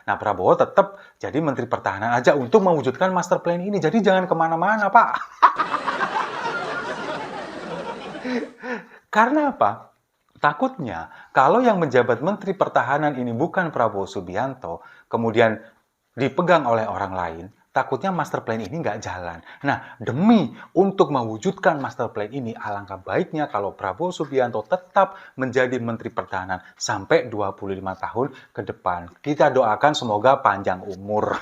Nah, Prabowo tetap jadi Menteri Pertahanan aja untuk mewujudkan master plan ini. Jadi jangan kemana-mana, Pak. Karena apa? Takutnya, kalau yang menjabat Menteri Pertahanan ini bukan Prabowo Subianto, kemudian dipegang oleh orang lain, takutnya master plan ini nggak jalan. Nah, demi untuk mewujudkan master plan ini, alangkah baiknya kalau Prabowo Subianto tetap menjadi Menteri Pertahanan sampai 25 tahun ke depan. Kita doakan semoga panjang umur.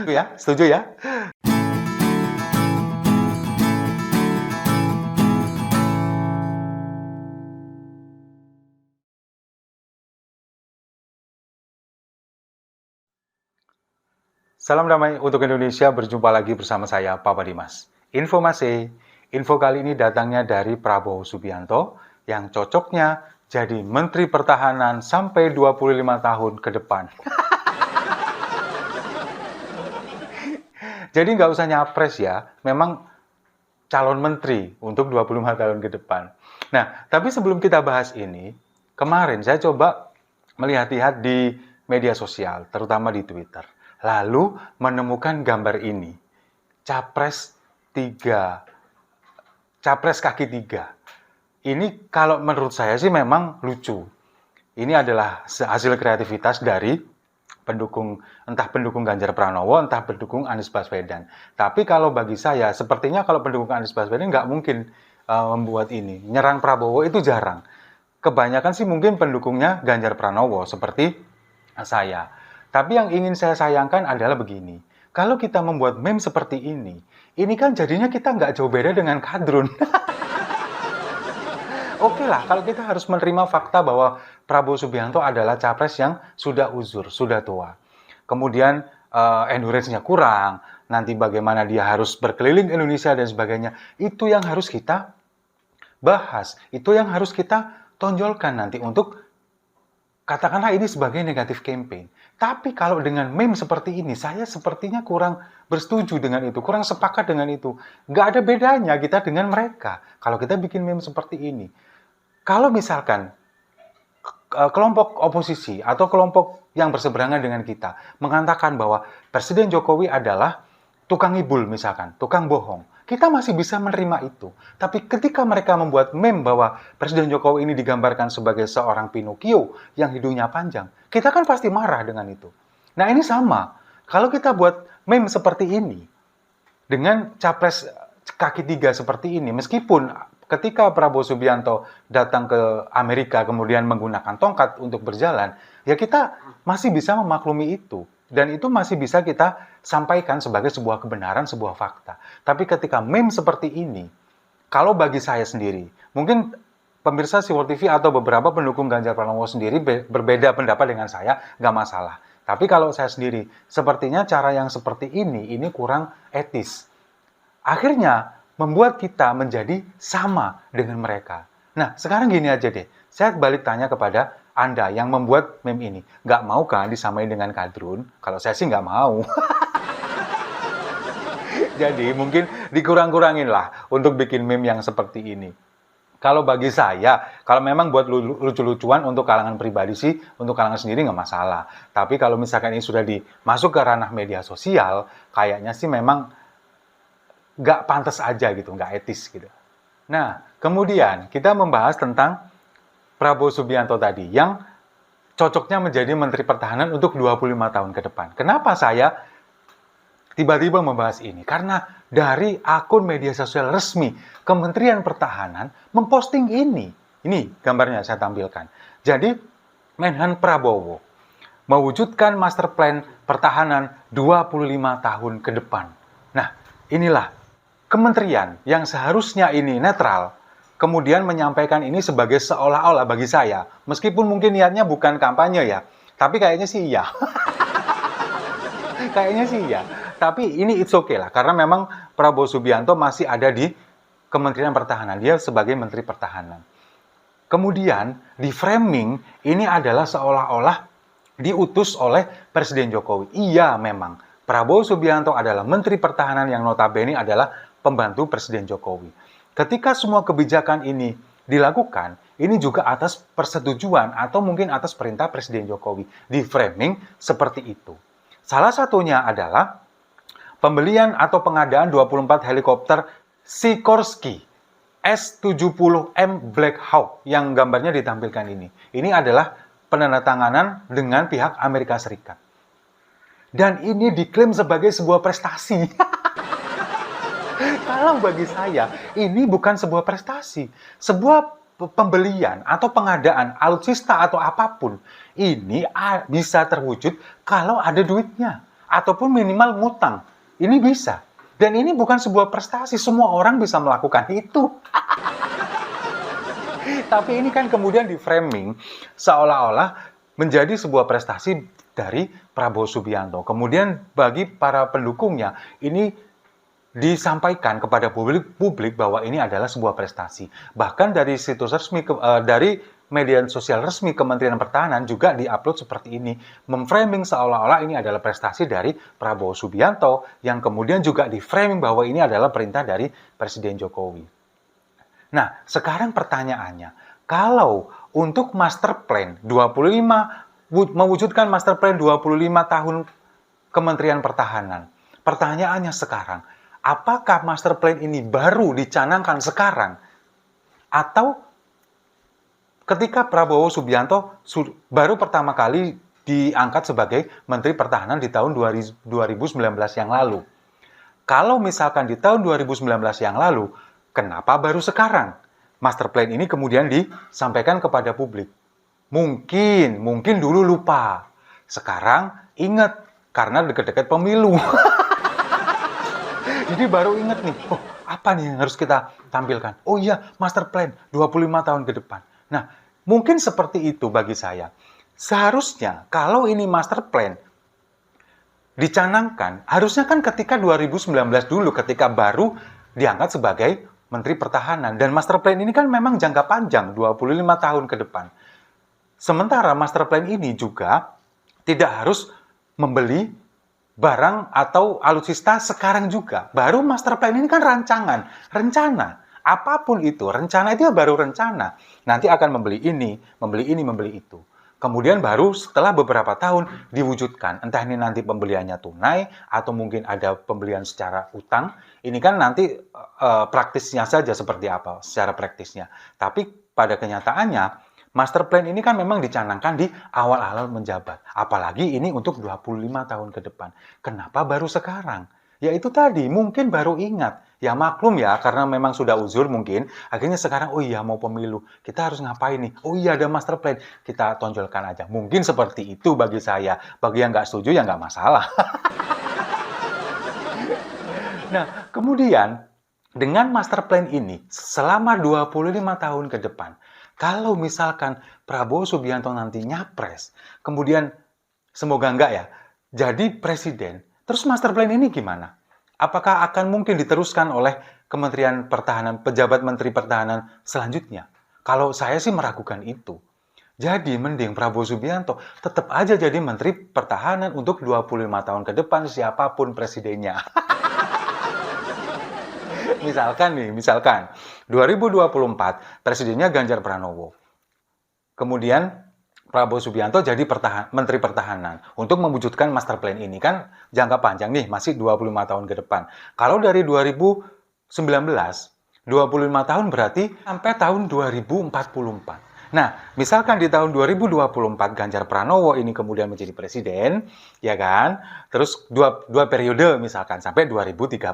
Ya, setuju ya? Salam damai untuk Indonesia, berjumpa lagi bersama saya, Papa Dimas. Info kali ini datangnya dari Prabowo Subianto yang cocoknya jadi Menteri Pertahanan sampai 25 tahun ke depan. Jadi nggak usah nyapres ya, memang calon menteri untuk 25 tahun ke depan. Nah, tapi sebelum kita bahas ini, kemarin saya coba melihat-lihat di media sosial, terutama di Twitter. Lalu menemukan gambar ini. Capres kaki tiga. Ini kalau menurut saya sih memang lucu. Ini adalah hasil kreativitas dari entah pendukung Ganjar Pranowo, entah pendukung Anies Baswedan. Tapi kalau bagi saya, sepertinya kalau pendukung Anies Baswedan nggak mungkin membuat ini. Nyerang Prabowo itu jarang. Kebanyakan sih mungkin pendukungnya Ganjar Pranowo, seperti saya. Tapi yang ingin saya sayangkan adalah begini. Kalau kita membuat meme seperti ini kan jadinya kita nggak jauh beda dengan kadrun. Oke lah, kalau kita harus menerima fakta bahwa Prabowo Subianto adalah capres yang sudah uzur, sudah tua. Kemudian endurance-nya kurang, nanti bagaimana dia harus berkeliling Indonesia dan sebagainya. Itu yang harus kita bahas, itu yang harus kita tonjolkan nanti untuk katakanlah ini sebagai negatif campaign. Tapi kalau dengan meme seperti ini, saya sepertinya kurang bersetuju dengan itu, kurang sepakat dengan itu. Nggak ada bedanya kita dengan mereka kalau kita bikin meme seperti ini. Kalau misalkan kelompok oposisi atau kelompok yang berseberangan dengan kita mengatakan bahwa Presiden Jokowi adalah tukang ngibul misalkan, tukang bohong, kita masih bisa menerima itu. Tapi ketika mereka membuat meme bahwa Presiden Jokowi ini digambarkan sebagai seorang Pinocchio yang hidungnya panjang, kita kan pasti marah dengan itu. Nah ini sama, kalau kita buat meme seperti ini, dengan capres kaki tiga seperti ini, meskipun ketika Prabowo Subianto datang ke Amerika kemudian menggunakan tongkat untuk berjalan, ya kita masih bisa memaklumi itu. Dan itu masih bisa kita sampaikan sebagai sebuah kebenaran, sebuah fakta. Tapi ketika meme seperti ini, kalau bagi saya sendiri, mungkin pemirsa Siwol TV atau beberapa pendukung Ganjar Pranowo sendiri berbeda pendapat dengan saya, nggak masalah. Tapi kalau saya sendiri, sepertinya cara yang seperti ini kurang etis. Akhirnya membuat kita menjadi sama dengan mereka. Nah, sekarang gini aja deh, saya balik tanya kepada Anda yang membuat meme ini. Nggak mau kan disamain dengan kadrun? Kalau saya sih nggak mau. Jadi mungkin dikurang-kurangin lah untuk bikin meme yang seperti ini. Kalau bagi saya, kalau memang buat lucu-lucuan untuk kalangan pribadi sih, untuk kalangan sendiri nggak masalah. Tapi kalau misalkan ini sudah masuk ke ranah media sosial, kayaknya sih memang nggak pantas aja gitu, nggak etis gitu. Nah, kemudian kita membahas tentang Prabowo Subianto tadi yang cocoknya menjadi Menteri Pertahanan untuk 25 tahun ke depan. Kenapa saya tiba-tiba membahas ini? Karena dari akun media sosial resmi Kementerian Pertahanan memposting ini. Ini gambarnya saya tampilkan. Jadi Menhan Prabowo mewujudkan master plan pertahanan 25 tahun ke depan. Nah, inilah kementerian yang seharusnya ini netral, kemudian menyampaikan ini sebagai seolah-olah bagi saya, meskipun mungkin niatnya bukan kampanye ya, tapi kayaknya sih iya. Kayaknya sih iya. Tapi ini it's okay lah, karena memang Prabowo Subianto masih ada di Kementerian Pertahanan, dia sebagai Menteri Pertahanan. Kemudian di framing ini adalah seolah-olah diutus oleh Presiden Jokowi. Iya memang, Prabowo Subianto adalah Menteri Pertahanan yang notabene adalah pembantu Presiden Jokowi. Ketika semua kebijakan ini dilakukan, ini juga atas persetujuan atau mungkin atas perintah Presiden Jokowi. Di framing seperti itu. Salah satunya adalah pembelian atau pengadaan 24 helikopter Sikorsky S-70M Black Hawk yang gambarnya ditampilkan ini. Ini adalah penandatanganan dengan pihak Amerika Serikat. Dan ini diklaim sebagai sebuah prestasi. Kalau bagi saya, ini bukan sebuah prestasi. Sebuah pembelian atau pengadaan alutsista atau apapun, ini bisa terwujud kalau ada duitnya. Ataupun minimal ngutang. Ini bisa. Dan ini bukan sebuah prestasi. Semua orang bisa melakukan itu. Tapi ini kan kemudian di framing seolah-olah menjadi sebuah prestasi dari Prabowo Subianto. Kemudian bagi para pendukungnya, ini disampaikan kepada publik bahwa ini adalah sebuah prestasi. Bahkan dari situs resmi, dari media sosial resmi Kementerian Pertahanan juga diupload seperti ini, memframing seolah-olah ini adalah prestasi dari Prabowo Subianto, yang kemudian juga diframing bahwa ini adalah perintah dari Presiden Jokowi. Nah, sekarang pertanyaannya, kalau untuk master plan 25, mewujudkan master plan 25 tahun Kementerian Pertahanan, pertanyaannya sekarang, apakah master plan ini baru dicanangkan sekarang? Atau ketika Prabowo Subianto baru pertama kali diangkat sebagai Menteri Pertahanan di tahun 2019 yang lalu? Kalau misalkan di tahun 2019 yang lalu, kenapa baru sekarang master plan ini kemudian disampaikan kepada publik? Mungkin dulu lupa. Sekarang ingat, karena dekat-dekat pemilu. Jadi baru ingat nih, oh apa nih yang harus kita tampilkan? Oh iya, master plan 25 tahun ke depan. Nah, mungkin seperti itu bagi saya. Seharusnya kalau ini master plan dicanangkan, harusnya kan ketika 2019 dulu, ketika baru diangkat sebagai Menteri Pertahanan. Dan master plan ini kan memang jangka panjang, 25 tahun ke depan. Sementara master plan ini juga tidak harus membeli barang atau alutsista sekarang juga. Baru master plan ini kan rancangan, rencana. Apapun itu, rencana itu ya baru rencana. Nanti akan membeli ini, membeli itu. Kemudian baru setelah beberapa tahun diwujudkan. Entah ini nanti pembeliannya tunai atau mungkin ada pembelian secara utang. Ini kan nanti praktisnya saja seperti apa, secara praktisnya. Tapi pada kenyataannya, master plan ini kan memang dicanangkan di awal-awal menjabat. Apalagi ini untuk 25 tahun ke depan. Kenapa baru sekarang? Ya itu tadi, mungkin baru ingat. Ya maklum ya, karena memang sudah uzur mungkin. Akhirnya sekarang, oh iya mau pemilu. Kita harus ngapain nih? Oh iya ada master plan. Kita tonjolkan aja. Mungkin seperti itu bagi saya. Bagi yang nggak setuju ya nggak masalah. Nah, kemudian dengan master plan ini selama 25 tahun ke depan, kalau misalkan Prabowo Subianto nanti nyapres, kemudian semoga enggak ya, jadi presiden, terus master plan ini gimana? Apakah akan mungkin diteruskan oleh Kementerian Pertahanan, pejabat Menteri Pertahanan selanjutnya? Kalau saya sih meragukan itu. Jadi mending Prabowo Subianto tetap aja jadi Menteri Pertahanan untuk 25 tahun ke depan siapapun presidennya. Misalkan 2024 presidennya Ganjar Pranowo. Kemudian Prabowo Subianto jadi Menteri Pertahanan untuk mewujudkan master plan ini kan jangka panjang nih, masih 25 tahun ke depan. Kalau dari 2019, 25 tahun berarti sampai tahun 2044. Nah, misalkan di tahun 2024 Ganjar Pranowo ini kemudian menjadi presiden, ya kan? Terus dua periode misalkan sampai 2034.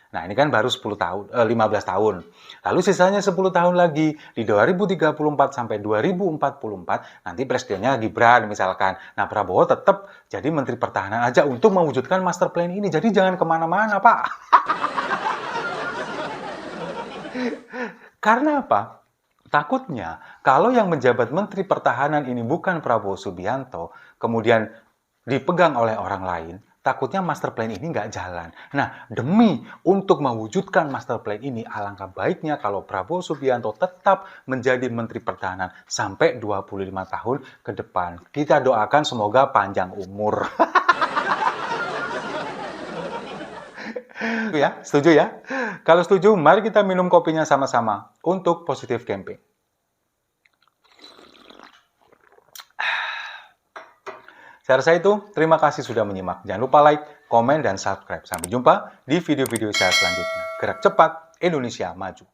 Nah, ini kan baru 15 tahun. Lalu sisanya 10 tahun lagi, di 2034 sampai 2044, nanti presidennya Gibran misalkan. Nah, Prabowo tetap jadi Menteri Pertahanan aja untuk mewujudkan master plan ini. Jadi jangan kemana-mana, Pak. Karena apa? Takutnya, kalau yang menjabat Menteri Pertahanan ini bukan Prabowo Subianto, kemudian dipegang oleh orang lain, takutnya master plan ini nggak jalan. Nah, demi untuk mewujudkan master plan ini, alangkah baiknya kalau Prabowo Subianto tetap menjadi Menteri Pertahanan sampai 25 tahun ke depan. Kita doakan semoga panjang umur. Ya, setuju ya? Kalau setuju, mari kita minum kopinya sama-sama untuk positive campaign. Saya rasa itu, terima kasih sudah menyimak. Jangan lupa like, komen, dan subscribe. Sampai jumpa di video-video saya selanjutnya. Gerak cepat, Indonesia maju.